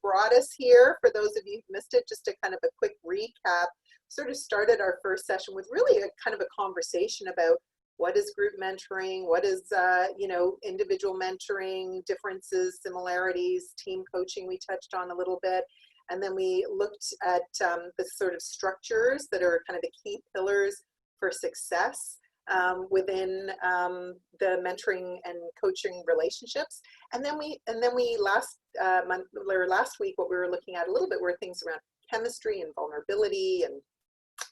brought us here, for those of you who missed it, just a kind of a quick recap, sort of started our first session with really a kind of a conversation about what is group mentoring, what is, you know, individual mentoring, differences, similarities, team coaching we touched on a little bit. And then we looked at the sort of structures that are kind of the key pillars for success within the mentoring and coaching relationships. And then we last month or last week, what we were looking at a little bit were things around chemistry and vulnerability, and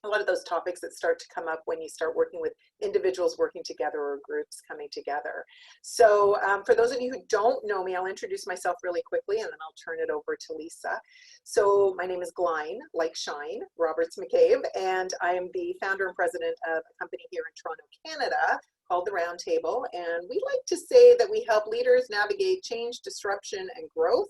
a lot of those topics that start to come up when you start working with individuals working together or groups coming together. So for those of you who don't know me, I'll introduce myself really quickly and then I'll turn it over to Lisa. So my name is Glain, like Shine, Roberts McCabe, and I am the founder and president of a company here in Toronto, Canada called the Roundtable. And we like to say that we help leaders navigate change, disruption, and growth.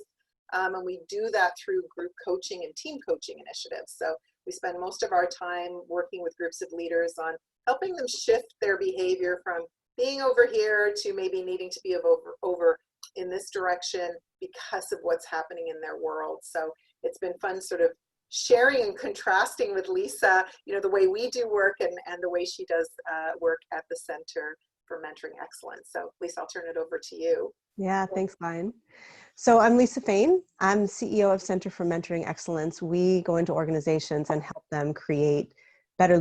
And we do that through group coaching and team coaching initiatives. So we spend most of our time working with groups of leaders on helping them shift their behavior from being over here to maybe needing to be over in this direction because of what's happening in their world. So it's been fun sort of sharing and contrasting with Lisa, you know, the way we do work and the way she does work at the Center for Mentoring Excellence. So Lisa, I'll turn it over to you. Yeah, thanks, Fain. So I'm Lisa Fain. I'm the CEO of Center for Mentoring Excellence. We go into organizations and help them create better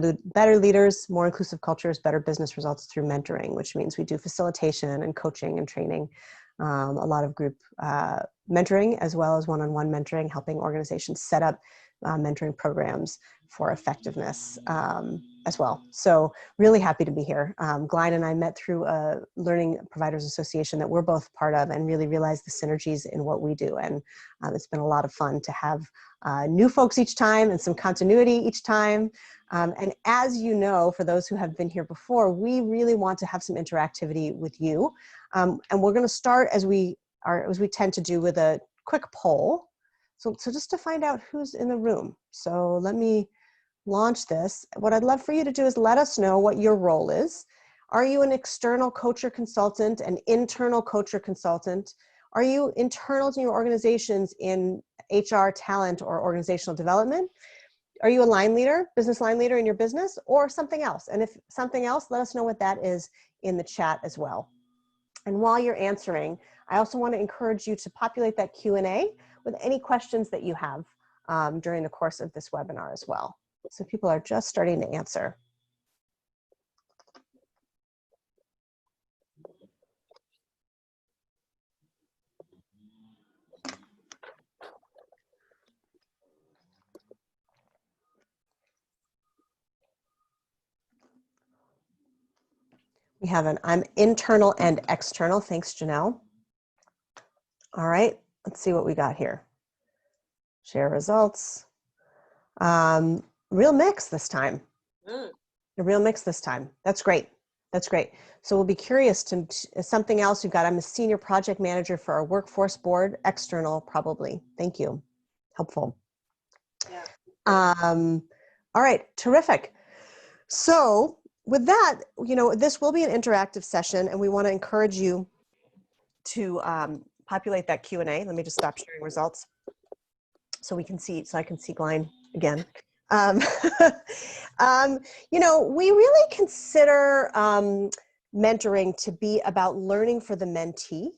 leaders, more inclusive cultures, better business results through mentoring, which means we do facilitation and coaching and training, a lot of group mentoring as well as one-on-one mentoring, helping organizations set up mentoring programs for effectiveness as well. So really happy to be here. Glain and I met through a Learning Providers Association that we're both part of and really realized the synergies in what we do. And it's been a lot of fun to have new folks each time and some continuity each time. And as you know, for those who have been here before, we really want to have some interactivity with you. And we're going to start as we tend to do with a quick poll. So just to find out who's in the room. So let me launch this. What I'd love for you to do is let us know what your role is. Are you an external coach or consultant, an internal coach or consultant? Are you internal to your organizations in HR, talent, or organizational development? Are you a line leader, business line leader in your business, or something else? And if something else, let us know what that is in the chat as well. And while you're answering, I also want to encourage you to populate that Q&A with any questions that you have during the course of this webinar as well. So people are just starting to answer. We have an I'm internal and external. Thanks, Janelle. All right, let's see what we got here. Share results. Real mix this time. A real mix this time. That's great. That's great. So we'll be curious to something else you've got. I'm a senior project manager for our workforce board, external probably. Thank you. Helpful. Yeah. All right, terrific. So with that, you know, this will be an interactive session and we want to encourage you to populate that Q&A. Let me just stop sharing results so we can see, so I can see Glain again. You know, we really consider mentoring to be about learning for the mentee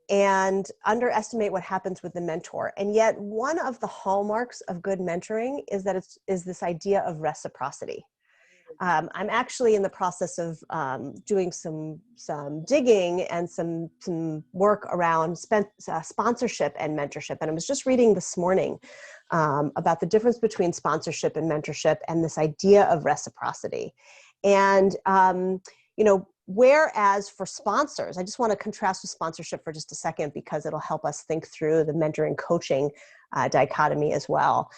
and underestimate what happens with the mentor. And yet one of the hallmarks of good mentoring is that is this idea of reciprocity. I'm actually in the process of doing some digging and some work around sponsorship and mentorship. And I was just reading this morning about the difference between sponsorship and mentorship and this idea of reciprocity. And, you know, whereas for sponsors, I just want to contrast with sponsorship for just a second because it'll help us think through the mentoring coaching dichotomy as well.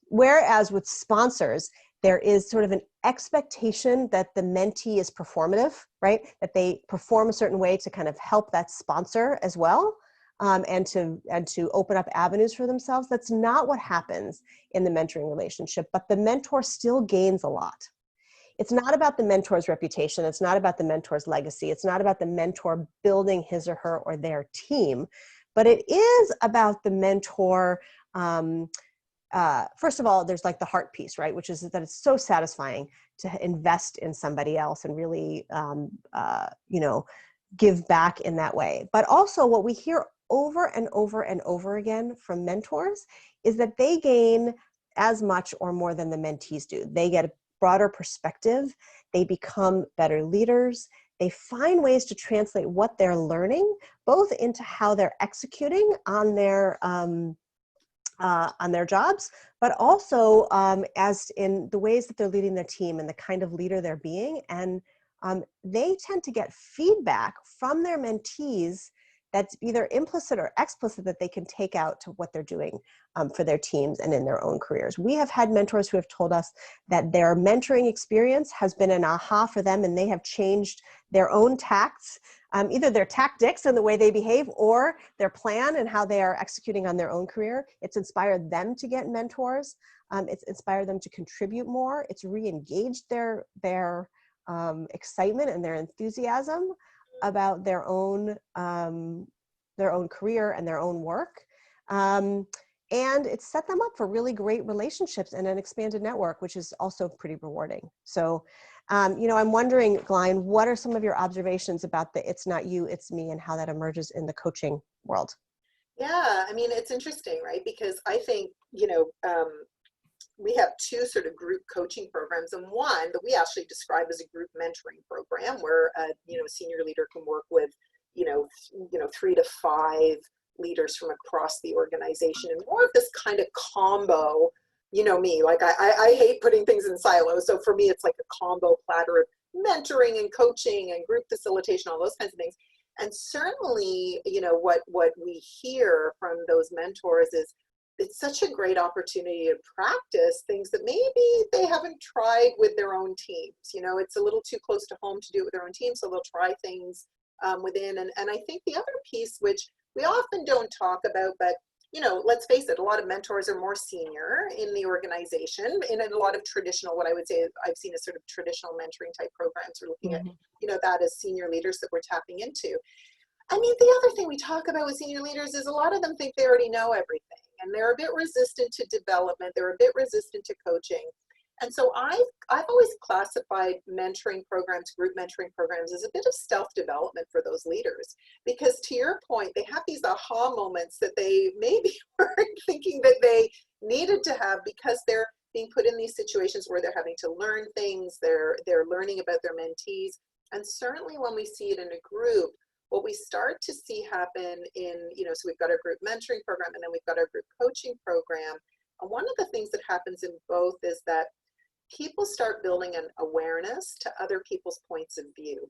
Whereas with sponsors, there is sort of an expectation that the mentee is performative, right? That they perform a certain way to kind of help that sponsor as well, and to open up avenues for themselves. That's not what happens in the mentoring relationship, but the mentor still gains a lot. It's not about the mentor's reputation. It's not about the mentor's legacy. It's not about the mentor building his or her or their team, but it is about the mentor. First of all, there's like the heart piece, right? Which is that it's so satisfying to invest in somebody else and really, give back in that way. But also what we hear over and over and over again from mentors is that they gain as much or more than the mentees do. They get a broader perspective. They become better leaders. They find ways to translate what they're learning, both into how they're executing on their jobs, but also as in the ways that they're leading their team and the kind of leader they're being. And they tend to get feedback from their mentees that's either implicit or explicit that they can take out to what they're doing for their teams and in their own careers. We have had mentors who have told us that their mentoring experience has been an aha for them, and they have changed their own tacts, either their tactics and the way they behave, or their plan and how they are executing on their own career. It's inspired them to get mentors. It's inspired them to contribute more. It's re-engaged their excitement and their enthusiasm about their own career and their own work. And it's set them up for really great relationships and an expanded network, which is also pretty rewarding. So, I'm wondering, Glain, what are some of your observations about the "it's not you, it's me" and how that emerges in the coaching world? Yeah, I mean, it's interesting, right? Because I think, we have two sort of group coaching programs, and one that we actually describe as a group mentoring program where a senior leader can work with 3 to 5 leaders from across the organization, and more of this kind of combo. Me, like I hate putting things in silos, so for me it's like a combo platter of mentoring and coaching and group facilitation, all those kinds of things. And certainly, what we hear from those mentors is it's such a great opportunity to practice things that maybe they haven't tried with their own teams. It's a little too close to home to do it with their own team, so they'll try things within. And I think the other piece, which we often don't talk about, but let's face it, a lot of mentors are more senior in the organization. In a lot of traditional, what I would say I've seen as sort of traditional mentoring type programs, we're looking at, that as senior leaders that we're tapping into. I mean, the other thing we talk about with senior leaders is a lot of them think they already know everything, and they're a bit resistant to development. They're a bit resistant to coaching. And so I've always classified mentoring programs, group mentoring programs, as a bit of self-development for those leaders. Because to your point, they have these aha moments that they maybe weren't thinking that they needed to have, because they're being put in these situations where they're having to learn things, they're learning about their mentees. And certainly when we see it in a group, what we start to see happen in, so we've got our group mentoring program and then we've got our group coaching program. And one of the things that happens in both is that people start building an awareness to other people's points of view.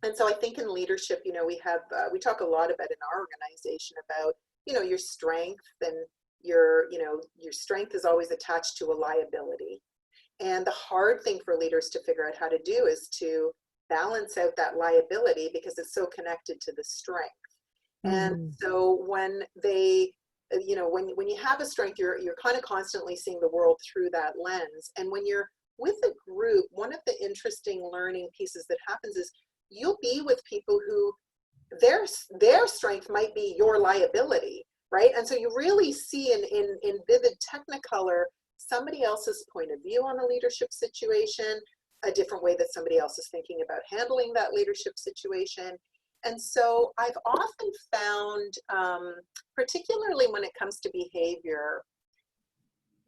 And so I think in leadership, we talk a lot about in our organization about, your strength, and your strength is always attached to a liability. And the hard thing for leaders to figure out how to do is to balance out that liability, because it's so connected to the strength. And so when they, when you have a strength, you're kind of constantly seeing the world through that lens. And when you're with a group, one of the interesting learning pieces that happens is you'll be with people who their strength might be your liability, right? And so you really see in vivid technicolor somebody else's point of view on a leadership situation, a different way that somebody else is thinking about handling that leadership situation. And so I've often found, particularly when it comes to behavior,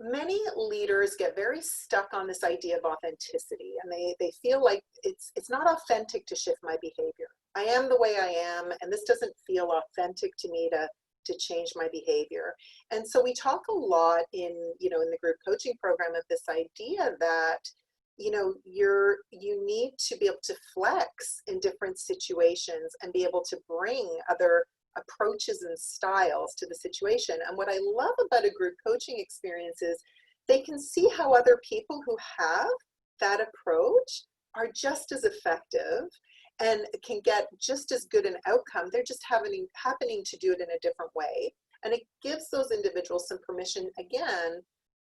many leaders get very stuck on this idea of authenticity, and they feel like it's not authentic to shift my behavior. I am the way I am, and this doesn't feel authentic to me to change my behavior. And so we talk a lot in the group coaching program of this idea that you need to be able to flex in different situations and be able to bring other approaches and styles to the situation. And what I love about a group coaching experience is they can see how other people who have that approach are just as effective and can get just as good an outcome. They're just happening to do it in a different way. And it gives those individuals some permission, again,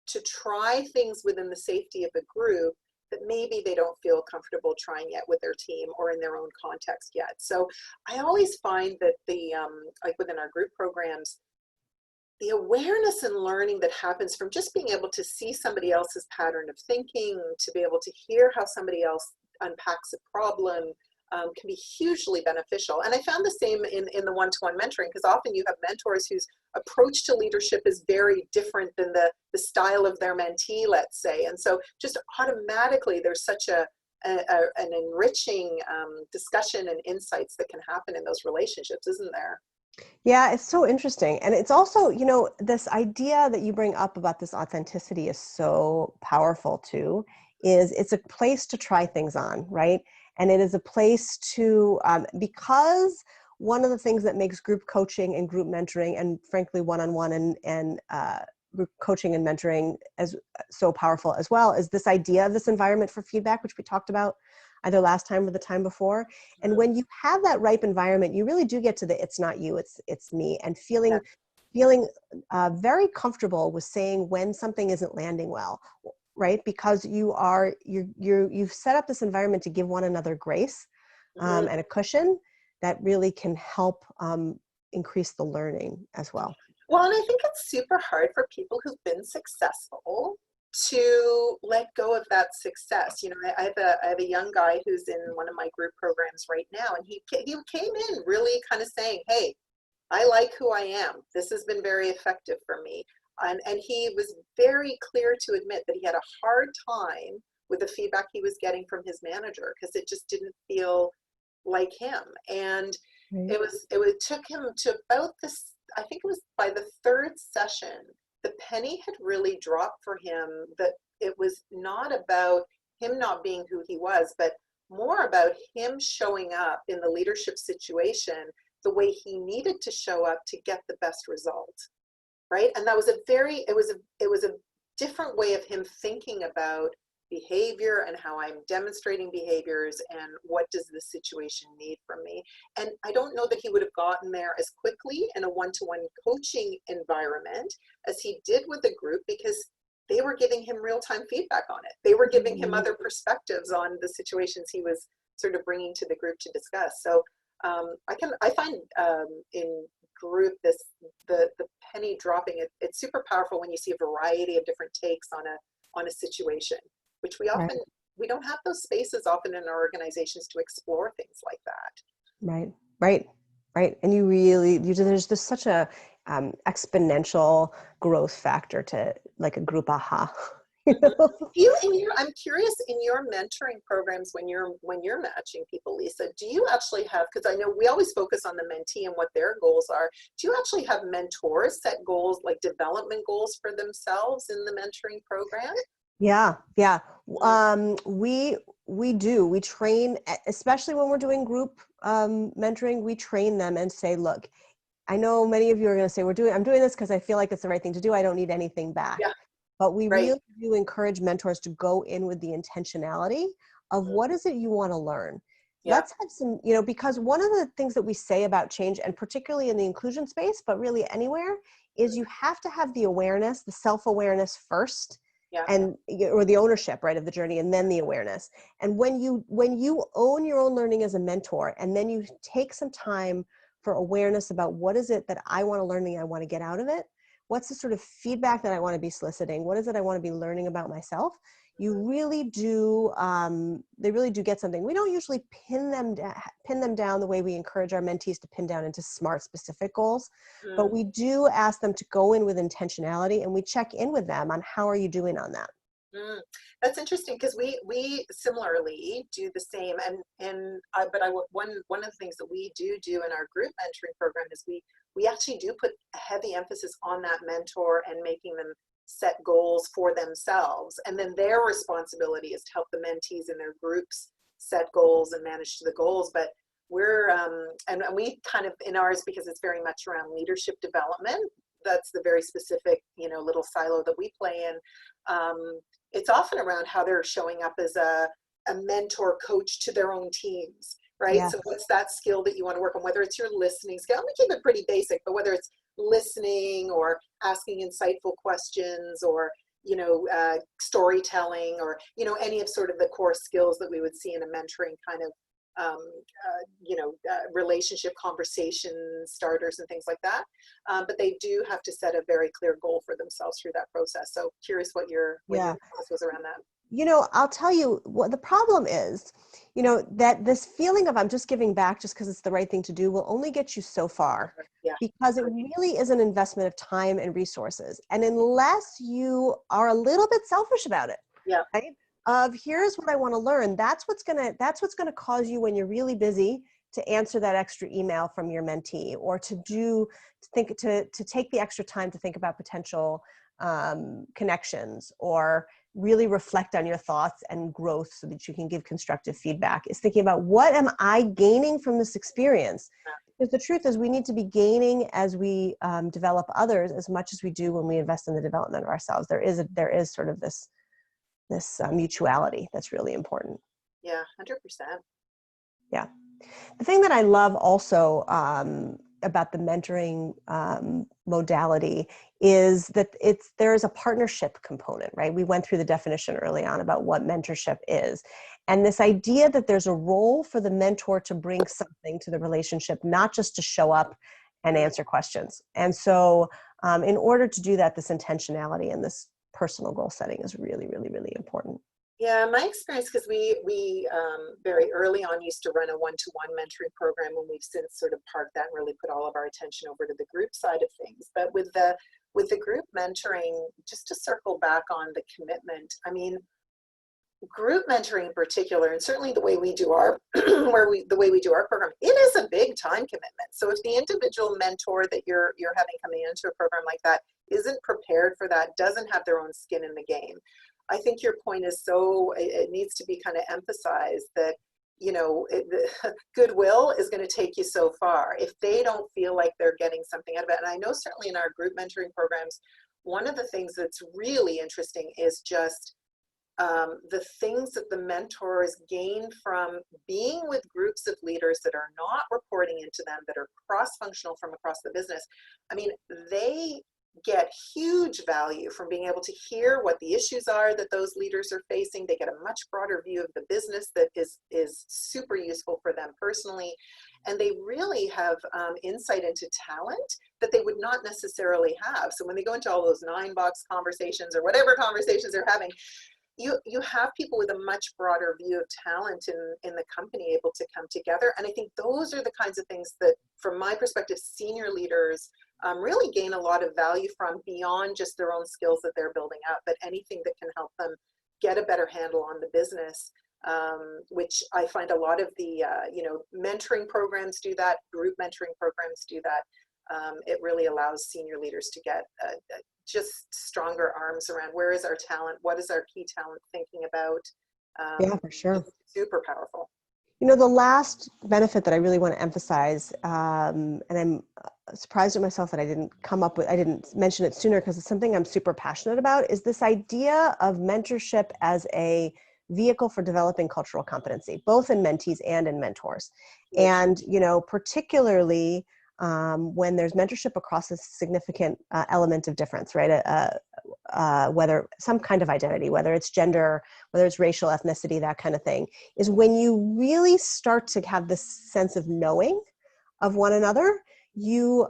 to try things within the safety of a group that maybe they don't feel comfortable trying yet with their team or in their own context yet. So I always find that like within our group programs, the awareness and learning that happens from just being able to see somebody else's pattern of thinking, to be able to hear how somebody else unpacks a problem, can be hugely beneficial. And I found the same in the one-to-one mentoring, because often you have mentors whose approach to leadership is very different than the style of their mentee, let's say. And so just automatically there's such an enriching discussion and insights that can happen in those relationships, isn't there? Yeah, it's so interesting. And it's also, this idea that you bring up about this authenticity is so powerful too, is it's a place to try things on, right? And it is a place to, because one of the things that makes group coaching and group mentoring, and frankly, one-on-one and group coaching and mentoring as so powerful as well, is this idea of this environment for feedback, which we talked about either last time or the time before. And when you have that ripe environment, you really do get to the "it's not you, it's me," and feeling very comfortable with saying when something isn't landing well, right? Because you've set up this environment to give one another grace and a cushion that really can help increase the learning as well. Well, and I think it's super hard for people who've been successful to let go of that success. I have a young guy who's in one of my group programs right now, and he came in really kind of saying, "Hey, I like who I am. This has been very effective for me." And he was very clear to admit that he had a hard time with the feedback he was getting from his manager, because it just didn't feel like him. And it took him to about this, I think it was by the third session, the penny had really dropped for him, that it was not about him not being who he was, but more about him showing up in the leadership situation the way he needed to show up to get the best result, right? And that was it was a different way of him thinking about behavior and how I'm demonstrating behaviors and what does the situation need from me. And I don't know that he would have gotten there as quickly in a one-to-one coaching environment as he did with the group, because they were giving him real-time feedback on it. They were giving him other perspectives on the situations he was sort of bringing to the group to discuss. So I find in group the penny dropping, it's super powerful when you see a variety of different takes on a situation, which we don't have those spaces often in our organizations to explore things like that. Right. And there's just such a exponential growth factor to like a group aha. I'm curious, in your mentoring programs, when you're matching people, Lisa, do you actually have, because I know we always focus on the mentee and what their goals are, do you actually have mentors set goals, like development goals for themselves in the mentoring program? Yeah. We do. We train, especially when we're doing group mentoring, we train them and say, look, I know many of you are going to say, I'm doing this because I feel like it's the right thing to do. I don't need anything back. Yeah. But we really do encourage mentors to go in with the intentionality of what is it you want to learn. Yeah. Let's have some, because one of the things that we say about change, and particularly in the inclusion space, but really anywhere, is you have to have the awareness, the self-awareness first. Yeah. Or the ownership, right, of the journey, and then the awareness. And when you own your own learning as a mentor, and then you take some time for awareness about what is it that I want to learn and I want to get out of it, what's the sort of feedback that I want to be soliciting, what is it I want to be learning about myself, you really do, they really do get something. We don't usually pin them down the way we encourage our mentees to pin down into SMART specific goals, but we do ask them to go in with intentionality, and we check in with them on how are you doing on that. That's interesting, because we similarly do the same, one of the things that we do in our group mentoring program is we actually do put a heavy emphasis on that mentor and making them set goals for themselves, and then their responsibility is to help the mentees in their groups set goals and manage to the goals. But we're and we kind of, in ours, because it's very much around leadership development, that's the very specific little silo that we play in. It's often around how they're showing up as a mentor coach to their own teams, right? Yes. So what's that skill that you want to work on, whether it's your listening skill, we keep it pretty basic, but whether it's listening or asking insightful questions or storytelling, or, any of sort of the core skills that we would see in a mentoring kind of, relationship conversation starters and things like that. But they do have to set a very clear goal for themselves through that process. So curious what your thoughts was around that. I'll tell you what the problem is, that this feeling of I'm just giving back just because it's the right thing to do will only get you so far. Yeah. Because it really is an investment of time and resources. And unless you are a little bit selfish about it, yeah, right? Of here's what I want to learn. That's what's gonna cause you when you're really busy to answer that extra email from your mentee, or to take the extra time to think about potential connections, or really reflect on your thoughts and growth so that you can give constructive feedback, is thinking about what am I gaining from this experience? Because the truth is we need to be gaining as we develop others as much as we do when we invest in the development of ourselves. There is sort of this mutuality that's really important. Yeah, 100%. Yeah. The thing that I love also about the mentoring modality is that there is a partnership component, right? We went through the definition early on about what mentorship is. And this idea that there's a role for the mentor to bring something to the relationship, not just to show up and answer questions. And so in order to do that, this intentionality and this personal goal setting is really, really, really important. Yeah, my experience, because we very early on used to run a one-to-one mentoring program, and we've since sort of parked that and really put all of our attention over to the group side of things. But with the group mentoring, just to circle back on the commitment, I mean, group mentoring in particular, and certainly the way we do our the way we do our program, it is a big time commitment. So if the individual mentor that you're having coming into a program like that isn't prepared for that, doesn't have their own skin in the game, I think your point is it needs to be kind of emphasized that, goodwill is going to take you so far if they don't feel like they're getting something out of it. And I know certainly in our group mentoring programs, one of the things that's really interesting is just the things that the mentors gain from being with groups of leaders that are not reporting into them, that are cross-functional from across the business. I mean, they get huge value from being able to hear what the issues are that those leaders are facing. They get a much broader view of the business that is super useful for them personally. And they really have insight into talent that they would not necessarily have. So when they go into all those 9-box conversations or whatever conversations they're having, you have people with a much broader view of talent in the company able to come together. And I think those are the kinds of things that, from my perspective, senior leaders really gain a lot of value from, beyond just their own skills that they're building up, but anything that can help them get a better handle on the business, which I find a lot of the mentoring programs do that, group mentoring programs do that. It really allows senior leaders to get just stronger arms around where is our talent, what is our key talent thinking about. Yeah, for sure. Super powerful. The last benefit that I really want to emphasize, and I'm surprised at myself that I didn't mention it sooner, because it's something I'm super passionate about, is this idea of mentorship as a vehicle for developing cultural competency, both in mentees and in mentors. And, particularly when there's mentorship across a significant element of difference, right? Whether some kind of identity, whether it's gender, whether it's racial, ethnicity, that kind of thing, is when you really start to have this sense of knowing of one another, you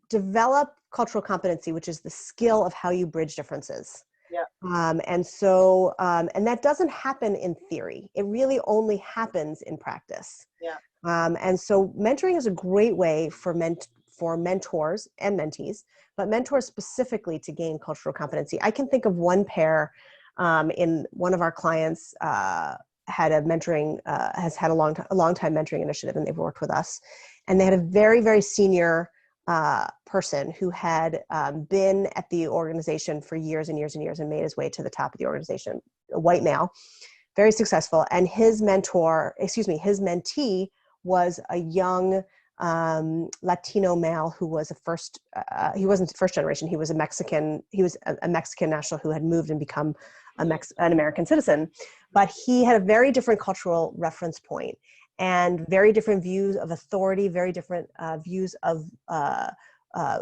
develop cultural competency, which is the skill of how you bridge differences. Yeah. And that doesn't happen in theory. It really only happens in practice. Yeah. And so mentoring is a great way for mentors and mentees, but mentors specifically to gain cultural competency. I can think of one pair in one of our clients had a mentoring, has had a long time mentoring initiative, and they've worked with us. And they had a very, very senior person who had been at the organization for years and years and years and made his way to the top of the organization, a white male, very successful. And his mentee was a young Latino male who was he wasn't first generation, he was a Mexican national who had moved and become an American citizen, but he had a very different cultural reference point and very different views of authority, very different views of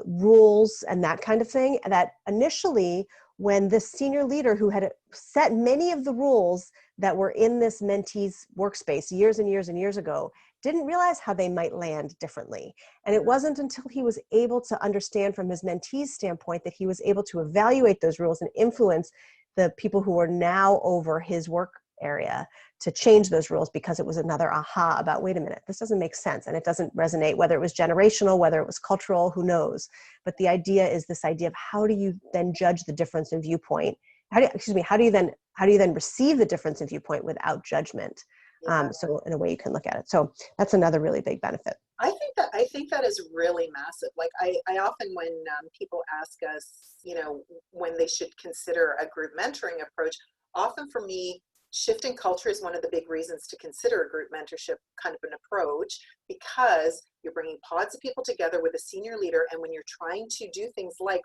rules and that kind of thing, that initially when this senior leader who had set many of the rules that were in this mentee's workspace years and years and years ago didn't realize how they might land differently. And it wasn't until he was able to understand from his mentee's standpoint that he was able to evaluate those rules and influence the people who were now over his work area to change those rules, because it was another aha about, wait a minute, this doesn't make sense. And it doesn't resonate, whether it was generational, whether it was cultural, who knows. But the idea is this idea of how do you then judge the difference in viewpoint? How do you then receive the difference in viewpoint without judgment? Yeah. So in a way you can look at it. So that's another really big benefit. I think that is really massive. Like I often, when people ask us, when they should consider a group mentoring approach, often for me, shifting culture is one of the big reasons to consider a group mentorship kind of an approach, because you're bringing pods of people together with a senior leader. And when you're trying to do things like,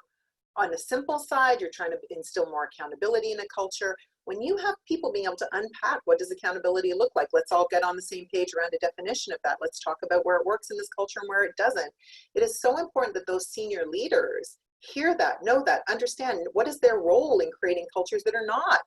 on the simple side, you're trying to instill more accountability in a culture. When you have people being able to unpack, what does accountability look like? Let's all get on the same page around a definition of that. Let's talk about where it works in this culture and where it doesn't. It is so important that those senior leaders hear that, know that, understand what is their role in creating cultures that are not,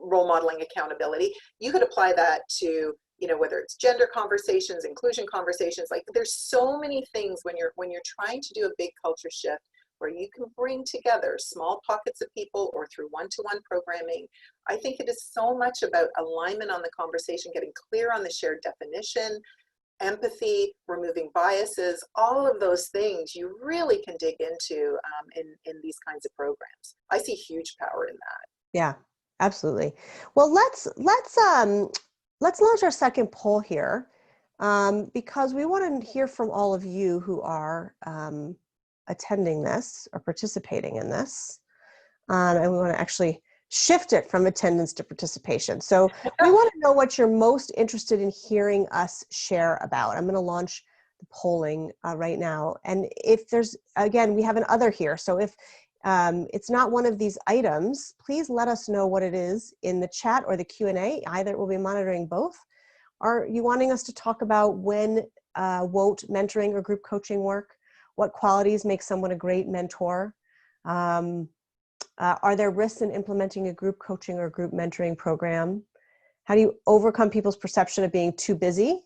role modeling accountability. You could apply that to, whether it's gender conversations, inclusion conversations. Like, there's so many things when you're trying to do a big culture shift, where you can bring together small pockets of people or through one-to-one programming. I think it is so much about alignment on the conversation, getting clear on the shared definition, empathy, removing biases, all of those things you really can dig into in these kinds of programs. I see huge power in that. Yeah, absolutely. Well, let's launch our second poll here, because we want to hear from all of you who are attending this or participating in this, and we want to actually shift it from attendance to participation. So we want to know what you're most interested in hearing us share about. I'm going to launch the polling right now, and if there's, again, we have an other here, so if it's not one of these items, please let us know what it is in the chat or the Q&A. Either we'll be monitoring both. Are you wanting us to talk about when won't mentoring or group coaching work? What qualities make someone a great mentor? Are there risks in implementing a group coaching or group mentoring program? How do you overcome people's perception of being too busy?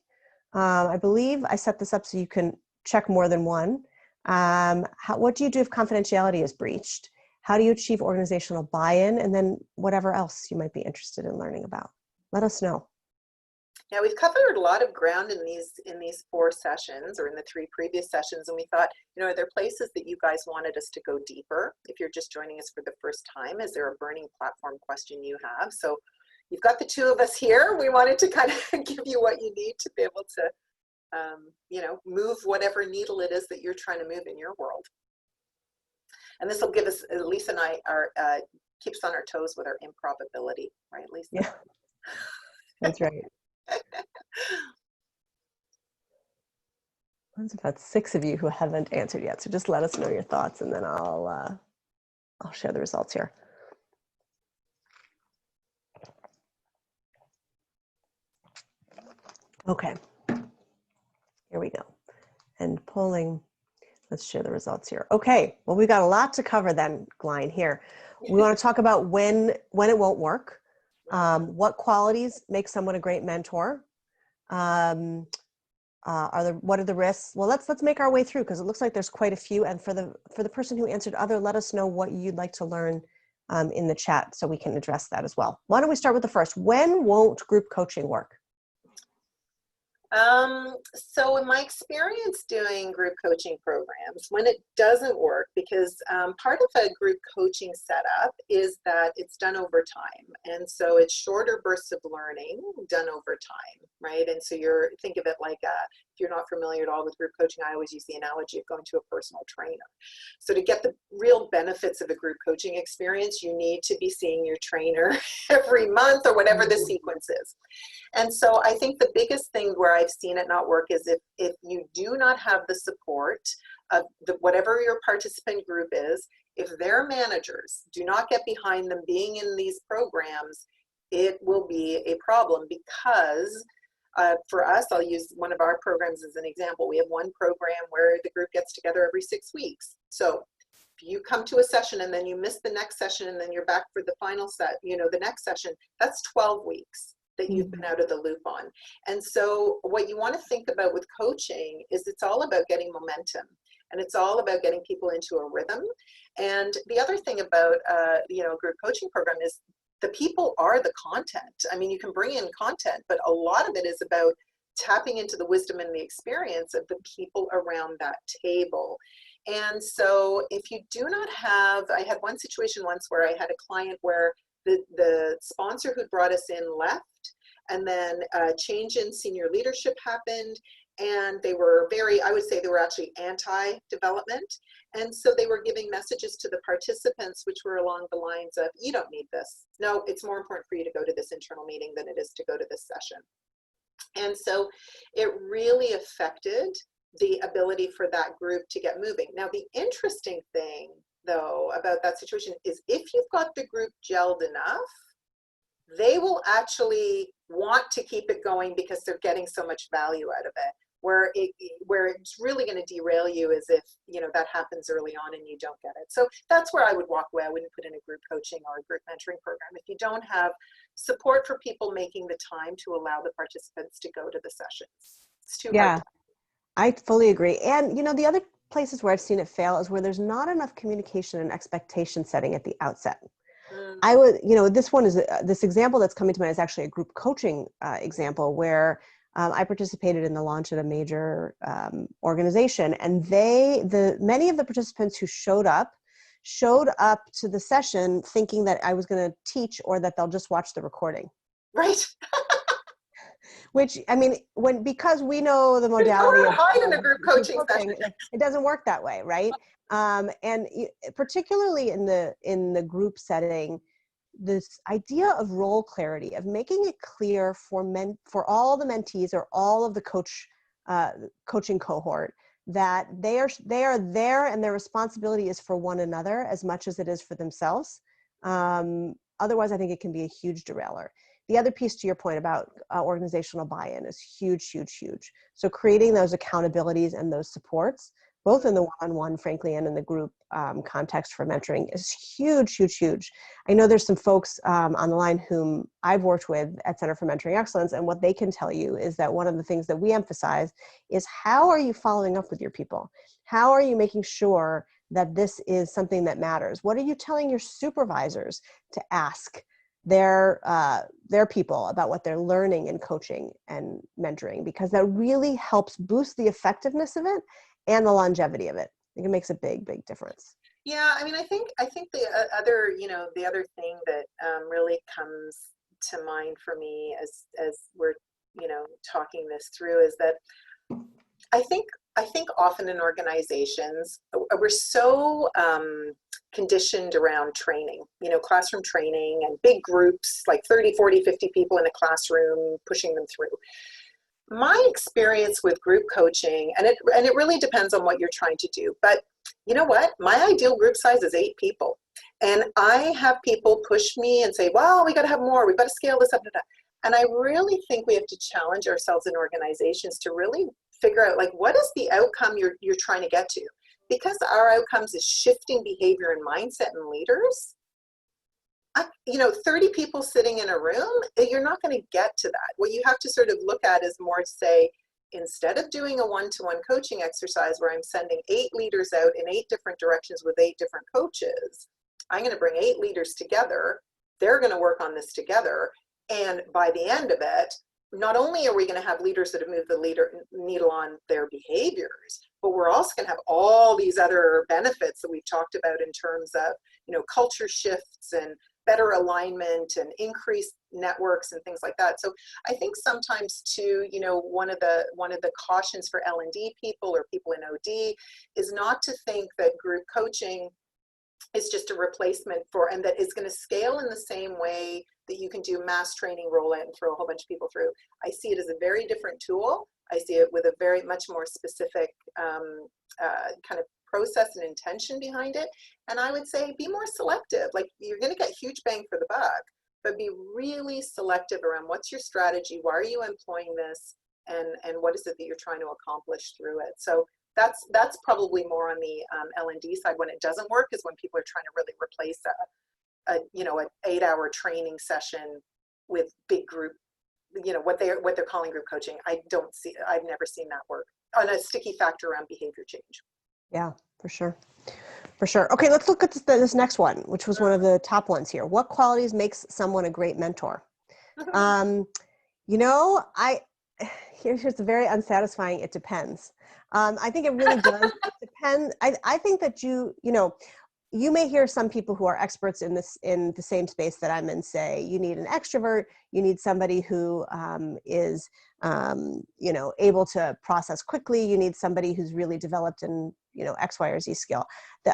I believe I set this up so you can check more than one. What do you do if confidentiality is breached? How do you achieve organizational buy-in? And then whatever else you might be interested in learning about. Let us know. Now, we've covered a lot of ground in these 4 sessions, or in the 3 previous sessions, and we thought, are there places that you guys wanted us to go deeper? If you're just joining us for the first time, is there a burning platform question you have? So you've got the 2 of us here. We wanted to kind of give you what you need to be able to, move whatever needle it is that you're trying to move in your world. And this will give us, Lisa and I keeps on our toes with our improbability, right, Lisa? Yeah, that's right. There's about 6 of you who haven't answered yet, so just let us know your thoughts, and then I'll share the results here. Okay, here we go. And polling, let's share the results here. Okay, well, we've got a lot to cover then, Glain, here. We want to talk about when it won't work, what qualities make someone a great mentor, what are the risks? Well, let's make our way through, because it looks like there's quite a few. And for the person who answered other, let us know what you'd like to learn in the chat so we can address that as well. Why don't we start with the first? When won't group coaching work? So in my experience doing group coaching programs, when it doesn't work, because part of a group coaching setup is that it's done over time. And so it's shorter bursts of learning done over time, right? And so think of it like, if you're not familiar at all with group coaching, I always use the analogy of going to a personal trainer. So to get the real benefits of a group coaching experience, you need to be seeing your trainer every month or whatever the sequence is. And so I think the biggest thing where I've seen it not work is if you do not have the support of whatever your participant group is, if their managers do not get behind them being in these programs, it will be a problem. Because for us, I'll use one of our programs as an example. We have one program where the group gets together every 6 weeks. So you come to a session and then you miss the next session and then you're back for the final set, the next session, that's 12 weeks that you've been out of the loop on. And so what you want to think about with coaching is it's all about getting momentum, and it's all about getting people into a rhythm. And the other thing about, a group coaching program is the people are the content. I mean, you can bring in content, but a lot of it is about tapping into the wisdom and the experience of the people around that table. And so if you do not have, I had one situation once where I had a client where the sponsor who brought us in left, and then a change in senior leadership happened, and they were I would say they were actually anti-development. And so they were giving messages to the participants, which were along the lines of, you don't need this. No, it's more important for you to go to this internal meeting than it is to go to this session. And so it really affected the ability for that group to get moving. Now, the interesting thing, though, about that situation is if you've got the group gelled enough, they will actually want to keep it going because they're getting so much value out of it. Where it's really going to derail you is if, that happens early on and you don't get it. So that's where I would walk away. I wouldn't put in a group coaching or a group mentoring program if you don't have support for people making the time to allow the participants to go to the sessions. It's too hard. I fully agree. And, the other places where I've seen it fail is where there's not enough communication and expectation setting at the outset. I would, this example that's coming to mind is actually a group coaching example where I participated in the launch at a major organization, and many of the participants who showed up to the session thinking that I was going to teach or that they'll just watch the recording. Right. Which, I mean, because we know the modality of hide in a group coaching session. It doesn't work that way, right? And particularly in the group setting, this idea of role clarity, of making it clear for all the mentees or all of the coaching cohort that they are there and their responsibility is for one another as much as it is for themselves. Otherwise, I think it can be a huge derailer. The other piece to your point about organizational buy-in is huge, huge, huge. So creating those accountabilities and those supports, both in the one-on-one, frankly, and in the group context for mentoring is huge, huge, huge. I know there's some folks on the line whom I've worked with at Center for Mentoring Excellence, and what they can tell you is that one of the things that we emphasize is how are you following up with your people? How are you making sure that this is something that matters? What are you telling your supervisors to ask their people about what they're learning in coaching and mentoring? Because that really helps boost the effectiveness of it and the longevity of it. I think it makes a big, big difference. Yeah, I mean, I think the other, the other thing that really comes to mind for me as we're, talking this through is that I think often in organizations, we're so conditioned around training, classroom training and big groups, like 30, 40, 50 people in a classroom, pushing them through. My experience with group coaching, and it really depends on what you're trying to do, but you know what? My ideal group size is 8 people. And I have people push me and say, well, we got to have more, we've got to scale this up. And I really think we have to challenge ourselves in organizations to really figure out, like, what is the outcome you're trying to get to? Because our outcomes is shifting behavior and mindset in leaders. 30 people sitting in a room, you're not going to get to that. What you have to sort of look at is more to say, instead of doing a one-to-one coaching exercise where I'm sending 8 leaders out in 8 different directions with 8 different coaches, I'm going to bring 8 leaders together. They're going to work on this together. And by the end of it, not only are we going to have leaders that have moved the needle on their behaviors, but we're also going to have all these other benefits that we've talked about in terms of, culture shifts and better alignment and increased networks and things like that. So I think sometimes too, one of the cautions for L&D people or people in OD is not to think that group coaching is just a replacement for, and that is going to scale in the same way that you can do mass training, roll out and throw a whole bunch of people through. I see it as a very different tool. I see it with a very much more specific kind of process and intention behind it. And I would say be more selective. Like, you're going to get huge bang for the buck, but be really selective around what's your strategy, why are you employing this, and what is it that you're trying to accomplish through it. So that's probably more on the L&D side. When it doesn't work is when people are trying to really replace an 8-hour training session with big group, what they're calling group coaching. I've never seen that work on a sticky factor around behavior change. Yeah, for sure. For sure. Okay, let's look at this next one, which was one of the top ones here. What qualities makes someone a great mentor? Here's a very unsatisfying, it depends. I think it really does. It depends. I think that you may hear some people who are experts in the same space that I'm in say, you need an extrovert, you need somebody who is able to process quickly, you need somebody who's really developed in X, Y, or Z skill.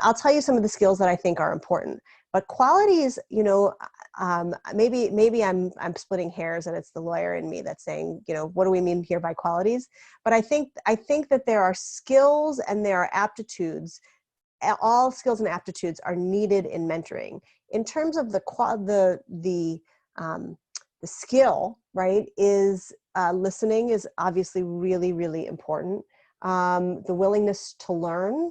I'll tell you some of the skills that I think are important. But qualities, maybe I'm splitting hairs and it's the lawyer in me that's saying, what do we mean here by qualities? But I think that there are skills and there are aptitudes. All skills and aptitudes are needed in mentoring. In terms of the skill, right, is listening is obviously really, really important. The willingness to learn,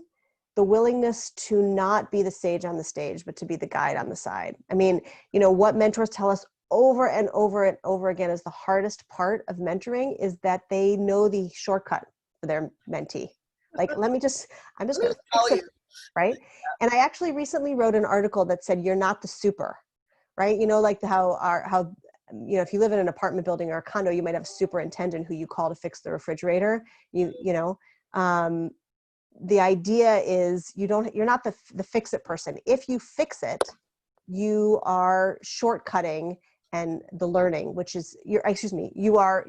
the willingness to not be the sage on the stage, but to be the guide on the side. I mean, what mentors tell us over and over and over again is the hardest part of mentoring is that they know the shortcut for their mentee. Like, I'm just going to fix it, right? And I actually recently wrote an article that said, you're not the super, right? Like how if you live in an apartment building or a condo, you might have a superintendent who you call to fix the refrigerator. The idea is you're not the fix it person. If you fix it, you are shortcutting and the learning, which is you are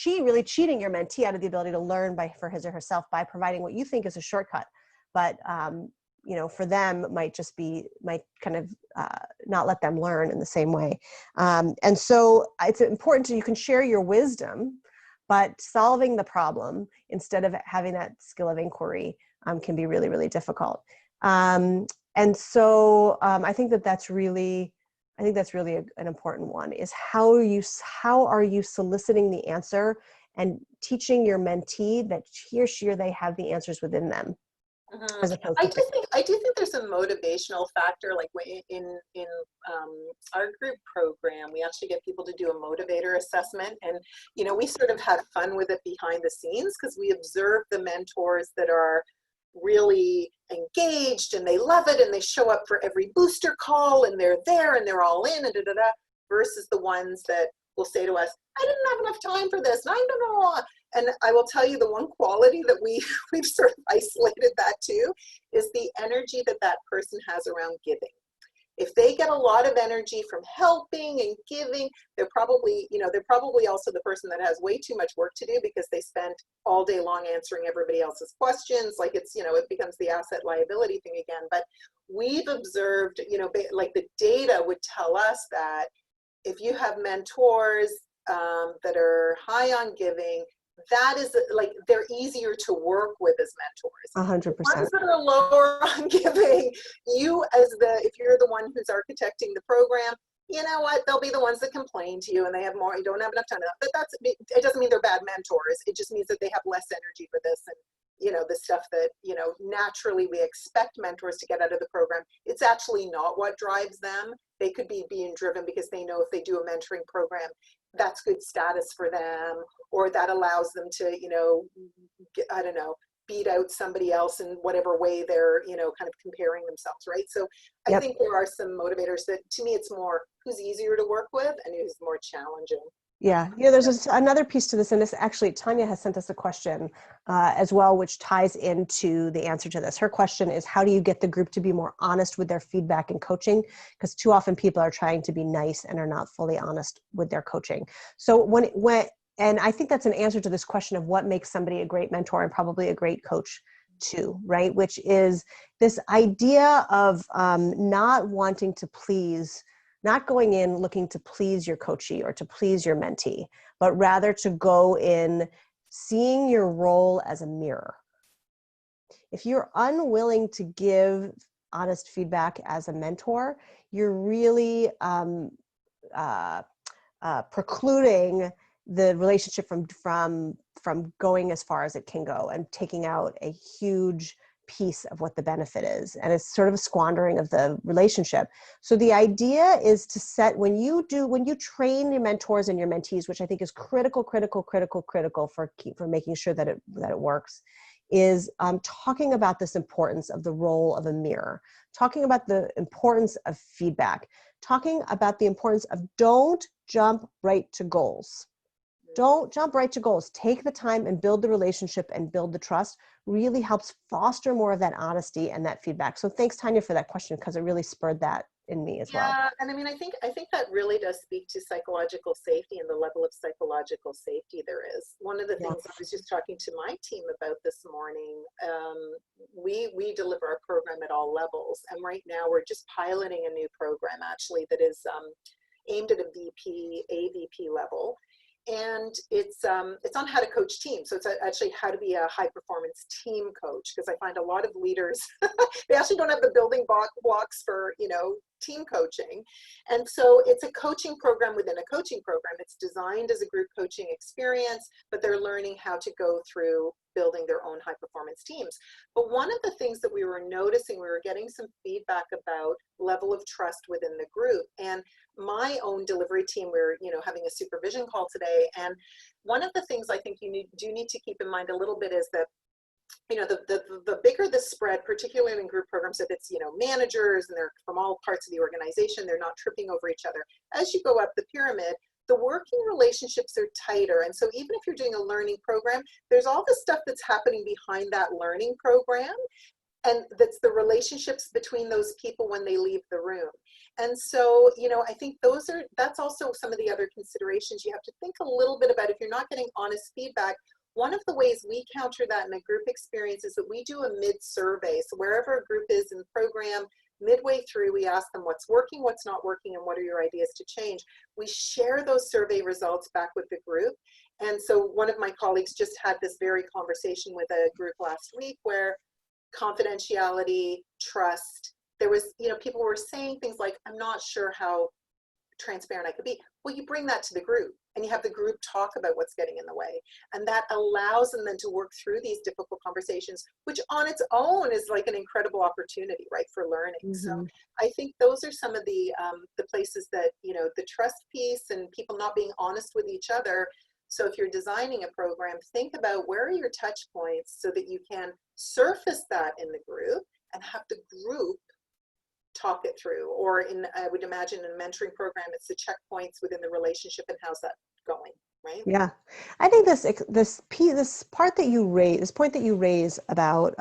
really cheating your mentee out of the ability to learn for his or herself by providing what you think is a shortcut. But for them might kind of not let them learn in the same way. And so it's important you can share your wisdom, but solving the problem instead of having that skill of inquiry can be really, really difficult. And so I think that's really an important one is how are you soliciting the answer and teaching your mentee that he or she or they have the answers within them. As opposed to I do think there's a motivational factor. Like in our group program, we actually get people to do a motivator assessment, and we sort of have fun with it behind the scenes because we observe the mentors that are really engaged and they love it and they show up for every booster call and they're there and they're all in and versus the ones that will say to us, I didn't have enough time for this. And I don't know. And I will tell you the one quality that we've sort of isolated that to is the energy that person has around giving. If they get a lot of energy from helping and giving, they're probably also the person that has way too much work to do because they spent all day long answering everybody else's questions. Like it becomes the asset liability thing again. But we've observed, like the data would tell us that if you have mentors that are high on giving, that is like they're easier to work with as mentors. 100%. Ones that are lower on giving, if you're the one who's architecting the program, you know what, they'll be the ones that complain to you and they have more, you don't have enough time. But it doesn't mean they're bad mentors. It just means that they have less energy for this and the stuff that naturally we expect mentors to get out of the program. It's actually not what drives them. They could be being driven because they know if they do a mentoring program, that's good status for them, or that allows them to, beat out somebody else in whatever way they're, kind of comparing themselves, right? So I think there are some motivators that, to me, it's more who's easier to work with and who's more challenging. Yeah, there's another piece to this, and this actually, Tanya has sent us a question as well, which ties into the answer to this. Her question is, how do you get the group to be more honest with their feedback and coaching? Because too often people are trying to be nice and are not fully honest with their coaching. So and I think that's an answer to this question of what makes somebody a great mentor and probably a great coach too, right? Which is this idea of not wanting to please, not going in looking to please your coachee or to please your mentee, but rather to go in seeing your role as a mirror. If you're unwilling to give honest feedback as a mentor, you're really precluding the relationship from going as far as it can go and taking out a huge piece of what the benefit is. And it's sort of a squandering of the relationship. So the idea is to set, when you train your mentors and your mentees, which I think is critical for making sure that it works, is talking about this importance of the role of a mirror, talking about the importance of feedback, talking about the importance of don't jump right to goals. Don't jump right to goals. Take the time and build the relationship and build the trust. Really helps foster more of that honesty and that feedback. So thanks, Tanya, for that question, because it really spurred that in me as well. Yeah, and I mean, I think that really does speak to psychological safety and the level of psychological safety there is. One of the things I was just talking to my team about this morning, we deliver our program at all levels, and right now we're just piloting a new program actually that is aimed at a AVP level. And it's on how to coach teams. So it's actually how to be a high performance team coach, because I find a lot of leaders, they actually don't have the building blocks for, team coaching. And so it's a coaching program within a coaching program. It's designed as a group coaching experience, but they're learning how to go through building their own high performance teams. But one of the things that we were noticing, we were getting some feedback about level of trust within the group. And my own delivery team, we're having a supervision call today. And one of the things I think you do need to keep in mind a little bit is that the bigger the spread, particularly in group programs, if it's, managers and they're from all parts of the organization, they're not tripping over each other. As you go up the pyramid, the working relationships are tighter. And so even if you're doing a learning program, there's all this stuff that's happening behind that learning program. And that's the relationships between those people when they leave the room. And so, I think that's also some of the other considerations you have to think a little bit about. If you're not getting honest feedback, one of the ways we counter that in a group experience is that we do a mid-survey. So wherever a group is in the program, midway through, we ask them what's working, what's not working, and what are your ideas to change. We share those survey results back with the group. And so one of my colleagues just had this very conversation with a group last week where confidentiality, trust, there was, people were saying things like, I'm not sure how transparent I could be. Well, you bring that to the group and you have the group talk about what's getting in the way. And that allows them then to work through these difficult conversations, which on its own is like an incredible opportunity, right, for learning. Mm-hmm. So I think those are some of the places that, the trust piece and people not being honest with each other. So if you're designing a program, think about where are your touch points so that you can surface that in the group and have the group talk it through. Or I would imagine in a mentoring program, it's the checkpoints within the relationship and how's that going, right? Yeah, I think this point that you raise about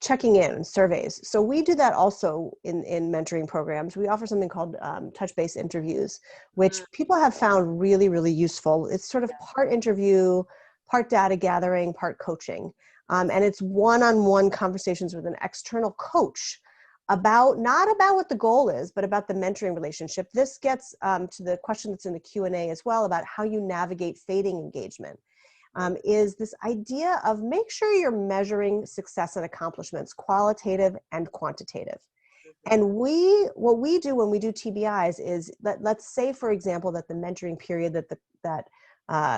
checking in surveys. So we do that also in mentoring programs. We offer something called touch-based interviews, which people have found really, really useful. It's sort of part interview, part data gathering, part coaching. And it's one-on-one conversations with an external coach not about what the goal is, but about the mentoring relationship. This gets to the question that's in the Q&A as well about how you navigate fading engagement. Is this idea of make sure you're measuring success and accomplishments, qualitative and quantitative. And what we do when we do TBIs is let's say, for example, that the mentoring period that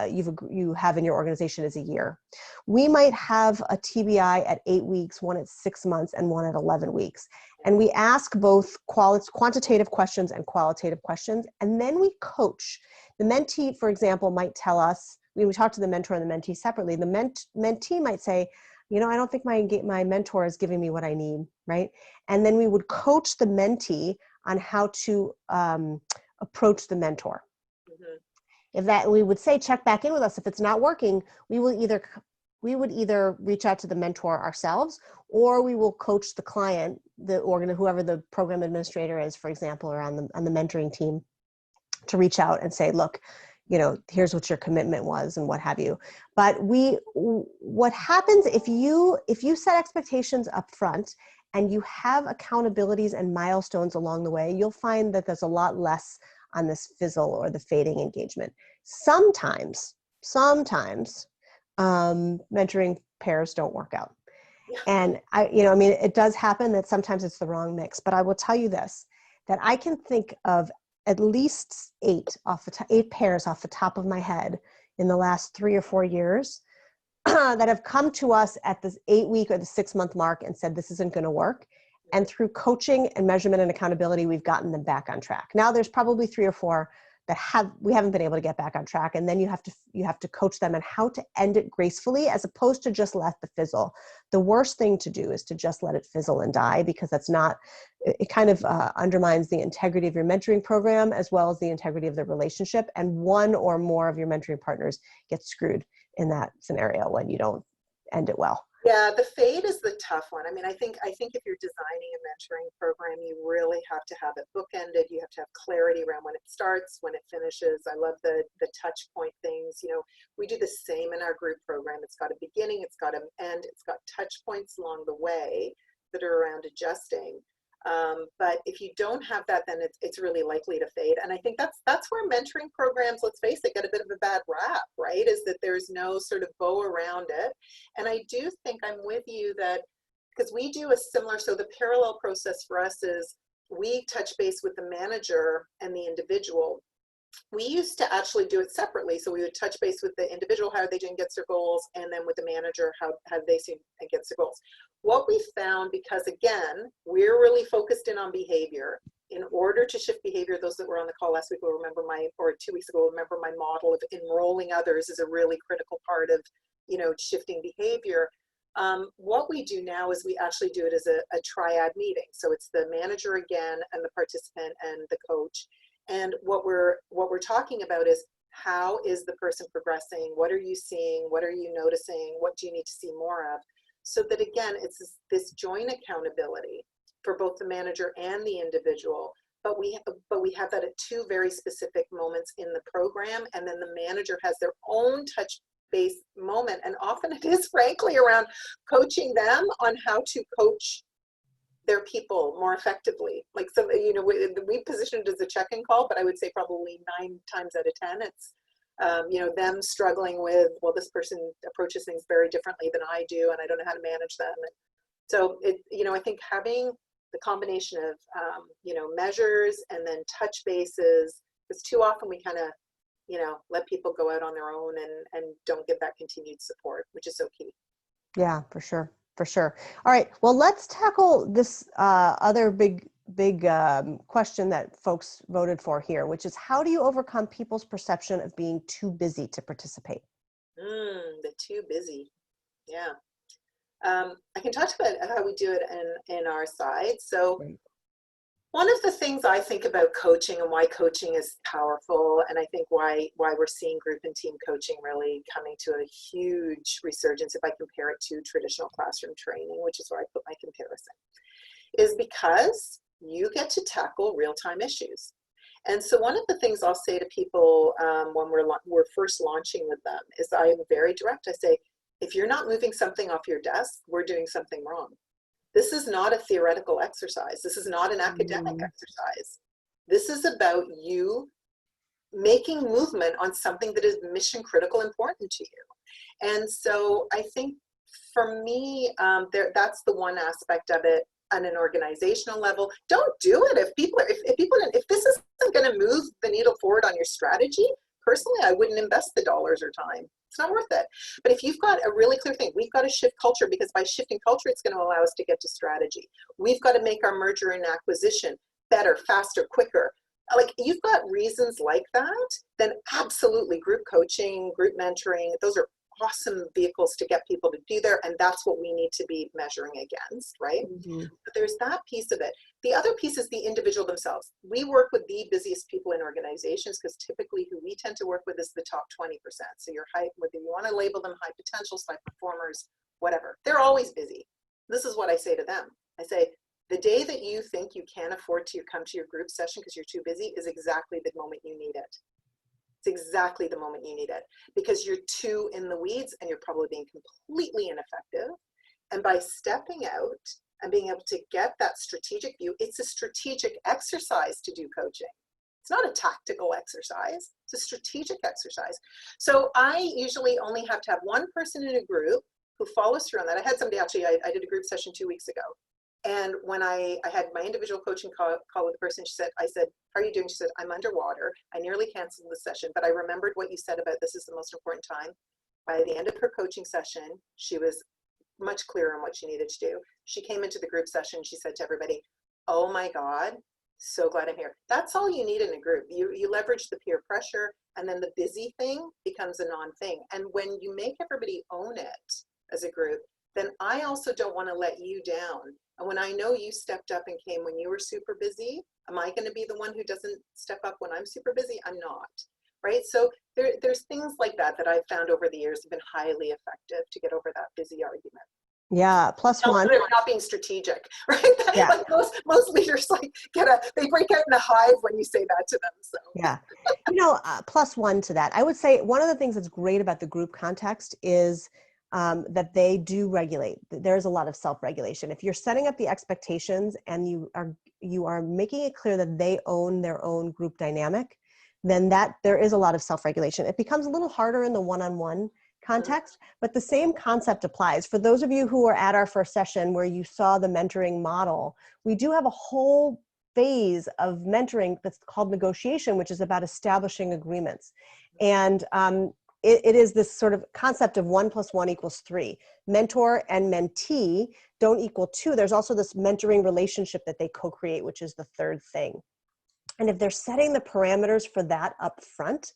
you have in your organization is a year. We might have a TBI at 8 weeks, one at 6 months, and one at 11 weeks. And we ask both quantitative questions and qualitative questions, and then we coach. The mentee, for example, might tell us, we talk to the mentor and the mentee separately. The mentee might say, I don't think my mentor is giving me what I need, right? And then we would coach the mentee on how to approach the mentor. If that, we would say, check back in with us. If it's not working, we would either reach out to the mentor ourselves, or we will coach the client, whoever the program administrator is, for example, or on the mentoring team, to reach out and say, look, here's what your commitment was and what have you. But what happens if you set expectations up front and you have accountabilities and milestones along the way, you'll find that there's a lot less on this fizzle or the fading engagement. Sometimes mentoring pairs don't work out. And it does happen that sometimes it's the wrong mix, but I will tell you this, that I can think of at least eight pairs off the top of my head in the last 3 or 4 years that have come to us at this 8-week or the 6-month mark and said, this isn't going to work. And through coaching and measurement and accountability, we've gotten them back on track. Now there's probably 3 or 4 that we haven't been able to get back on track. And then you have to coach them on how to end it gracefully, as opposed to just let the fizzle. The worst thing to do is to just let it fizzle and die, because it kind of undermines the integrity of your mentoring program as well as the integrity of the relationship. And one or more of your mentoring partners get screwed in that scenario when you don't end it well. Yeah, the fade is the tough one. I mean, I think if you're designing a mentoring program, you really have to have it bookended. You have to have clarity around when it starts, when it finishes. I love the touch point things. You know, we do the same in our group program. It's got a beginning, it's got an end, it's got touch points along the way that are around adjusting. But if you don't have that, then it's really likely to fade. And I think that's where mentoring programs, let's face it, get a bit of a bad rap, right? Is that there's no sort of bow around it. And I do think I'm with you that, because we do a similar, so the parallel process for us is we touch base with the manager and the individual. We used to actually do it separately. So we would touch base with the individual, how they doing against their goals, and then with the manager, how they seem against their goals. What we found, because again, we're really focused in on behavior. In order to shift behavior, those that were on the call last week will remember or 2 weeks ago, will remember my model of enrolling others is a really critical part of, you know, shifting behavior. What we do now is we actually do it as a triad meeting. So it's the manager again, and the participant and the coach. And what we're talking about is, how is the person progressing? What are you seeing? What are you noticing? What do you need to see more of? So that again, it's this joint accountability for both the manager and the individual. But we have that at 2 very specific moments in the program, and then the manager has their own touch base moment. And often it is frankly around coaching them on how to coach their people more effectively. Like, so, you know, we position it as a check-in call, but I would say probably 9 times out of 10, it's, you know, them struggling with, well, this person approaches things very differently than I do, and I don't know how to manage them. And so you know, I think having the combination of, you know, measures and then touch bases, because too often we kind of, you know, let people go out on their own and don't give that continued support, which is so key. Yeah, for sure. For sure. All right. Well, let's tackle this other big question that folks voted for here, which is, how do you overcome people's perception of being too busy to participate? The too busy. Yeah. I can talk about how we do it in our side. So Right. One of the things I think about coaching and why coaching is powerful, and I think why we're seeing group and team coaching really coming to a huge resurgence, if I compare it to traditional classroom training, which is where I put my comparison, is because you get to tackle real-time issues. And so one of the things I'll say to people when we're first launching with them is, I am very direct. I say, if you're not moving something off your desk, we're doing something wrong. This is not a theoretical exercise. This is not an academic exercise. This is about you making movement on something that is mission critical important to you. And so I think for me, that's the one aspect of it. On an organizational level, don't do it if this isn't going to move the needle forward on your strategy. Personally, I wouldn't invest the dollars or time. It's not worth it. But if you've got a really clear thing, we've got to shift culture, because by shifting culture, it's going to allow us to get to strategy. We've got to make our merger and acquisition better, faster, quicker. Like, you've got reasons like that, then absolutely group coaching, group mentoring, those are awesome vehicles to get people to do there, and that's what we need to be measuring against, right? But there's that piece of it. The other piece is the individual themselves. We work with the busiest people in organizations, because typically who we tend to work with is the top 20%. So your high, whether you want to label them high potentials, high performers, whatever, they're always busy. This is what I say to them. I say, the day that you think you can't afford to come to your group session because you're too busy is exactly the moment you need it. It's exactly the moment you need it, because you're too in the weeds and you're probably being completely ineffective. And by stepping out and being able to get that strategic view, it's a strategic exercise to do coaching. It's not a tactical exercise, it's a strategic exercise. So I usually only have to have one person in a group who follows through on that. I had somebody actually, I did a group session 2 weeks ago, And when I had my individual coaching call with the person, I said, how are you doing? She said, I'm underwater. I nearly canceled the session, but I remembered what you said about this is the most important time. By the end of her coaching session, she was much clearer on what she needed to do. She came into the group session. She said to everybody, oh my God, so glad I'm here. That's all you need in a group. You leverage the peer pressure, and then the busy thing becomes a non-thing. And when you make everybody own it as a group, then I also don't want to let you down. And when I know you stepped up and came when you were super busy, am I going to be the one who doesn't step up when I'm super busy? I'm not, right? So there's things like that I've found over the years have been highly effective to get over that busy argument. Yeah, plus one. They're not being strategic, right? Yeah. Like most leaders like they break out in a hive when you say that to them. So yeah, plus one to that. I would say one of the things that's great about the group context is that they do regulate. There's a lot of self-regulation. If you're setting up the expectations and you are making it clear that they own their own group dynamic, then there is a lot of self-regulation. It becomes a little harder in the one-on-one context, but the same concept applies. For those of you who are at our first session where you saw the mentoring model, we do have a whole phase of mentoring that's called negotiation, which is about establishing agreements. And it is this sort of concept of 1 + 1 = 3. Mentor and mentee don't equal 2. There's also this mentoring relationship that they co-create, which is the third thing. And if they're setting the parameters for that up front,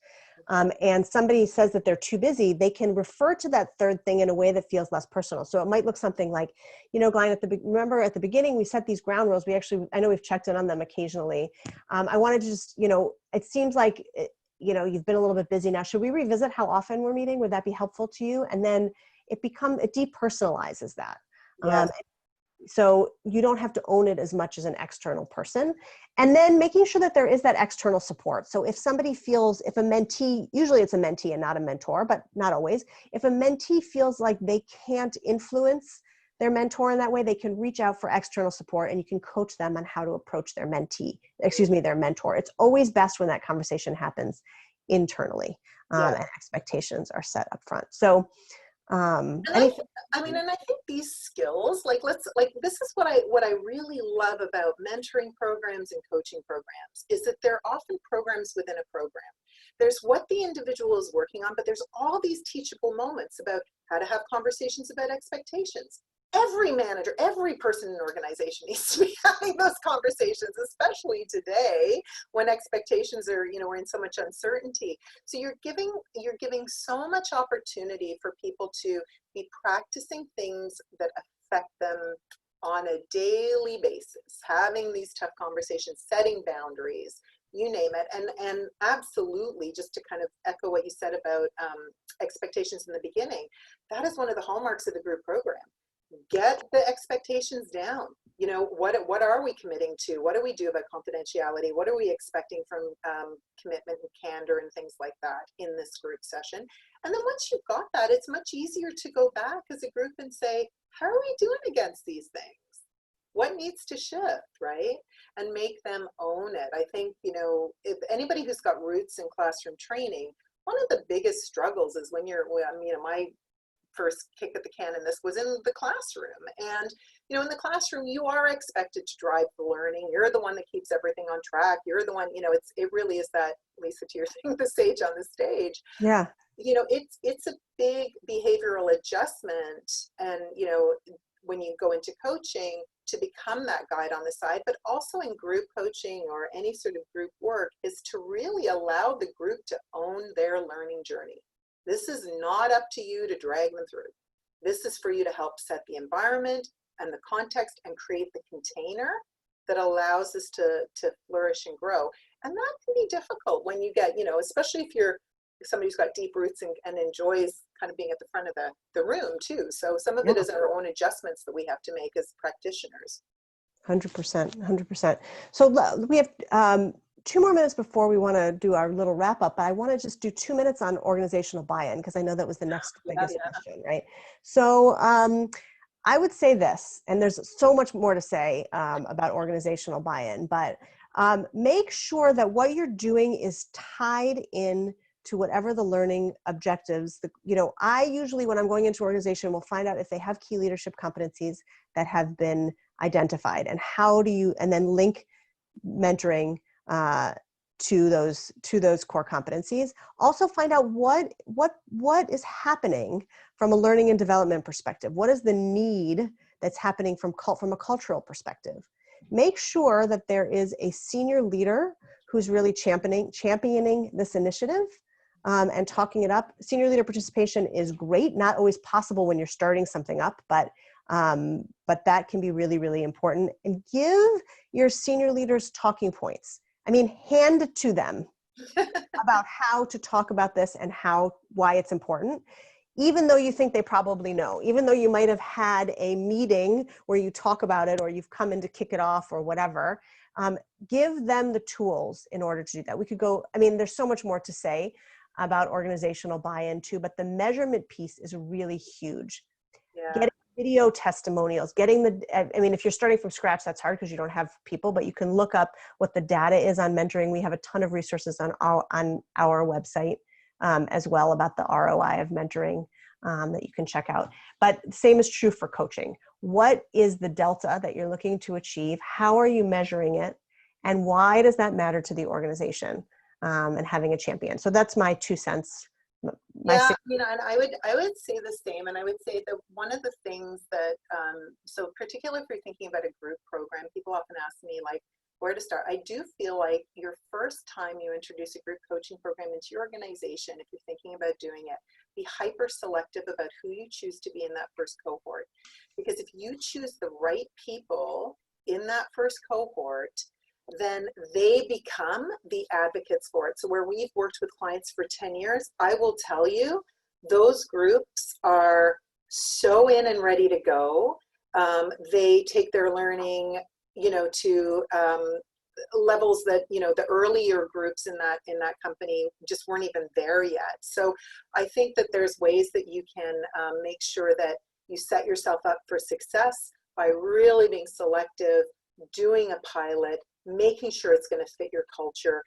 and somebody says that they're too busy, they can refer to that third thing in a way that feels less personal. So it might look something like, Glain, remember at the beginning, we set these ground rules. I know we've checked in on them occasionally. I wanted to just, it seems like, you've been a little bit busy now. Should we revisit how often we're meeting? Would that be helpful to you? And then it depersonalizes that. Yes. So you don't have to own it as much as an external person. And then making sure that there is that external support. So if somebody feels, if a mentee, usually it's a mentee and not a mentor, but not always, if a mentee feels like they can't influence their mentor in that way, they can reach out for external support and you can coach them on how to approach their their mentor. It's always best when that conversation happens internally and expectations are set up front. So and I think these skills, this is what I really love about mentoring programs and coaching programs is that they're often programs within a program. There's what the individual is working on, but there's all these teachable moments about how to have conversations about expectations. Every manager, every person in an organization needs to be having those conversations, especially today when expectations are, we're in so much uncertainty. So you're giving so much opportunity for people to be practicing things that affect them on a daily basis, having these tough conversations, setting boundaries, you name it. And absolutely, just to kind of echo what you said about expectations in the beginning, that is one of the hallmarks of the group program. Get the expectations down. What are we committing to? What do we do about confidentiality? What are we expecting from commitment and candor and things like that in this group session? And then once you've got that, it's much easier to go back as a group and say, how are we doing against these things? What needs to shift, right? And make them own it. I think, if anybody who's got roots in classroom training, one of the biggest struggles is when my first kick at the can in this was in the classroom. And, in the classroom, you are expected to drive the learning. You're the one that keeps everything on track. You're the one, it really is that, Lisa, to your thing, the sage on the stage. Yeah. It's a big behavioral adjustment. And, when you go into coaching to become that guide on the side, but also in group coaching or any sort of group work is to really allow the group to own their learning journey. This is not up to you to drag them through. This is for you to help set the environment and the context and create the container that allows this to flourish and grow. And that can be difficult when you get, especially if you're somebody who's got deep roots and enjoys kind of being at the front of the room too. So some of it is our own adjustments that we have to make as practitioners. 100%. So we have 2 more minutes before we want to do our little wrap up, but I want to just do 2 minutes on organizational buy-in because I know that was the next biggest question, right? So I would say this, and there's so much more to say about organizational buy-in, but make sure that what you're doing is tied in to whatever the learning objectives. I usually, when I'm going into organization, will find out if they have key leadership competencies that have been identified, and how do you, and then link mentoring to those core competencies. Also find out what is happening from a learning and development perspective. What is the need that's happening from a cultural perspective? Make sure that there is a senior leader who's really championing this initiative and talking it up. Senior leader participation is great, not always possible when you're starting something up, but that can be really, really important. And give your senior leaders talking points. I mean, hand it to them about how to talk about this and why it's important, even though you think they probably know, even though you might have had a meeting where you talk about it or you've come in to kick it off or whatever. Give them the tools in order to do that. We could go, I mean, there's so much more to say about organizational buy-in too, but the measurement piece is really huge. Yeah. Getting video testimonials, I mean, if you're starting from scratch, that's hard because you don't have people, but you can look up what the data is on mentoring. We have a ton of resources on our website as well about the ROI of mentoring that you can check out. But same is true for coaching. What is the delta that you're looking to achieve? How are you measuring it? And why does that matter to the organization and having a champion? So that's my 2 cents. Yeah, you know, and I would say the same, and I would say that one of the things that, so particularly if you're thinking about a group program, people often ask me like, where to start. I do feel like your first time you introduce a group coaching program into your organization, if you're thinking about doing it, be hyper selective about who you choose to be in that first cohort. Because if you choose the right people in that first cohort, then they become the advocates for it. So where we've worked with clients for 10 years, I will tell you, those groups are so in and ready to go. They take their learning, you know, to levels that, you know, the earlier groups in that company just weren't even there yet. So I think that there's ways that you can make sure that you set yourself up for success by really being selective, doing a pilot, making sure it's going to fit your culture.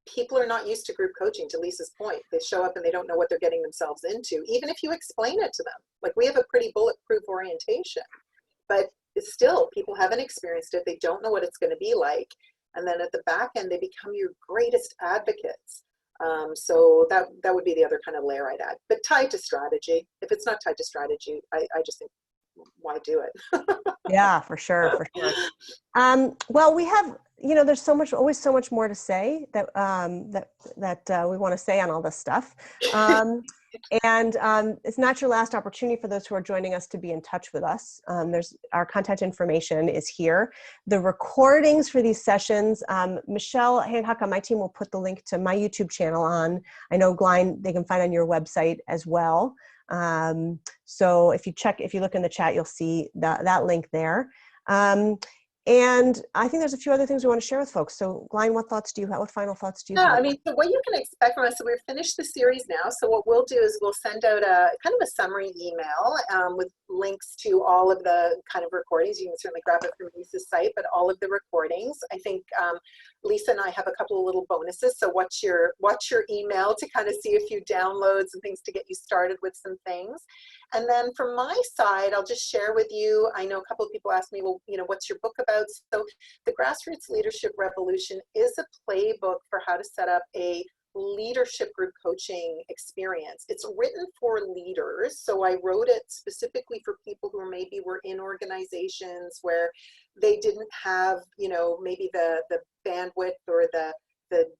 People are not used to group coaching, to Lisa's point. They show up and they don't know what they're getting themselves into, even if you explain it to them. Like, we have a pretty bulletproof orientation, but it's still, people haven't experienced it. They don't know what it's going to be like. And then at the back end, they become your greatest advocates. So that would be the other kind of layer I'd add, but tied to strategy. If it's not tied to strategy, I just think, why do it? Yeah, for sure. Well, we have, you know, there's always so much more to say that we want to say on all this stuff. And it's not your last opportunity for those who are joining us to be in touch with us. Our contact information is here. The recordings for these sessions, Michelle Hancock on my team will put the link to my YouTube channel on. I know Glain, they can find on your website as well. So if you look in the chat, you'll see that link there. And I think there's a few other things we want to share with folks. So Glain, what thoughts do you have? What final thoughts do you have? Yeah, I mean, so what you can expect from us, so we've finished the series now. So what we'll do is we'll send out a kind of a summary email with links to all of the kind of recordings. You can certainly grab it from Lisa's site, but all of the recordings. I think Lisa and I have a couple of little bonuses. So watch your email to kind of see a few downloads and things to get you started with some things. And then from my side, I'll just share with you, I know a couple of people asked me, well, you know, what's your book about? So the Grassroots Leadership Revolution is a playbook for how to set up a leadership group coaching experience. It's written for leaders. So I wrote it specifically for people who maybe were in organizations where they didn't have, you know, maybe the bandwidth or the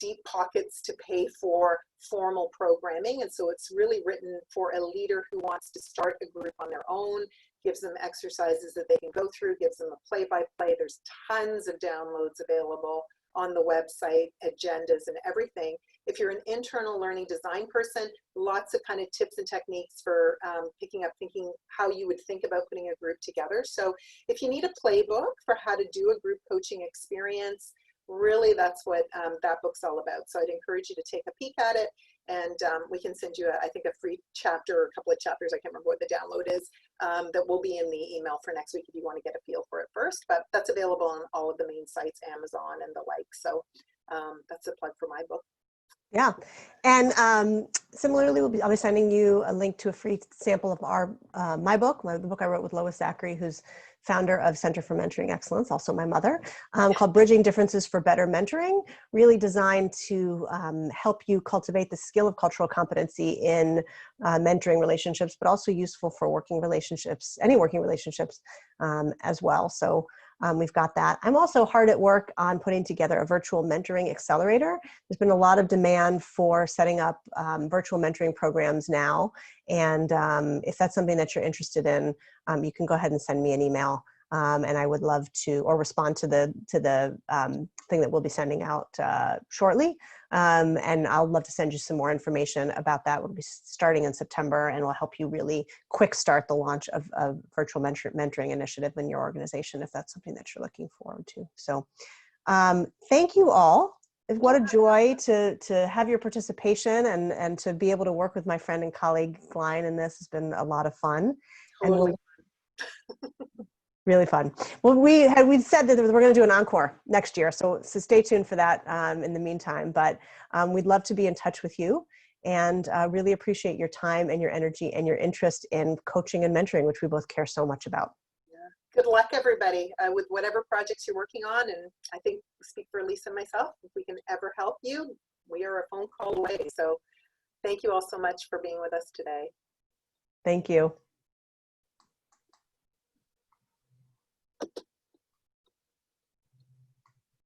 deep pockets to pay for formal programming. And so it's really written for a leader who wants to start a group on their own, gives them exercises that they can go through, gives them a play-by-play. There's tons of downloads available on the website, agendas and everything. If you're an internal learning design person, lots of kind of tips and techniques for thinking how you would think about putting a group together. So if you need a playbook for how to do a group coaching experience, really that's what that book's all about. So I'd encourage you to take a peek at it, and we can send you I think a free chapter or a couple of chapters, I can't remember what the download is, that will be in the email for next week if you want to get a feel for it first. But that's available on all of the main sites, Amazon and the like. So that's a plug for my book. Yeah. And similarly, I'll be sending you a link to a free sample of my book, the book I wrote with Lois Zachary, who's founder of Center for Mentoring Excellence, also my mother, called Bridging Differences for Better Mentoring, really designed to help you cultivate the skill of cultural competency in mentoring relationships, but also useful for working relationships, any working relationships as well. So we've got that. I'm also hard at work on putting together a virtual mentoring accelerator. There's been a lot of demand for setting up virtual mentoring programs now. And if that's something that you're interested in, you can go ahead and send me an email. And I would love to, or respond to the thing that we'll be sending out shortly. And I'll love to send you some more information about that. We'll be starting in September, and we'll help you really quick start the launch of a virtual mentoring initiative in your organization if that's something that you're looking forward to. So thank you all. What a joy to have your participation and to be able to work with my friend and colleague Glain in this has been a lot of fun. Totally. And really fun. Well, we said that we're going to do an encore next year, so stay tuned for that in the meantime. But we'd love to be in touch with you, and really appreciate your time and your energy and your interest in coaching and mentoring, which we both care so much about. Good luck, everybody, with whatever projects you're working on. And I think, speak for Lisa and myself, if we can ever help you, we are a phone call away. So thank you all so much for being with us today. Thank you.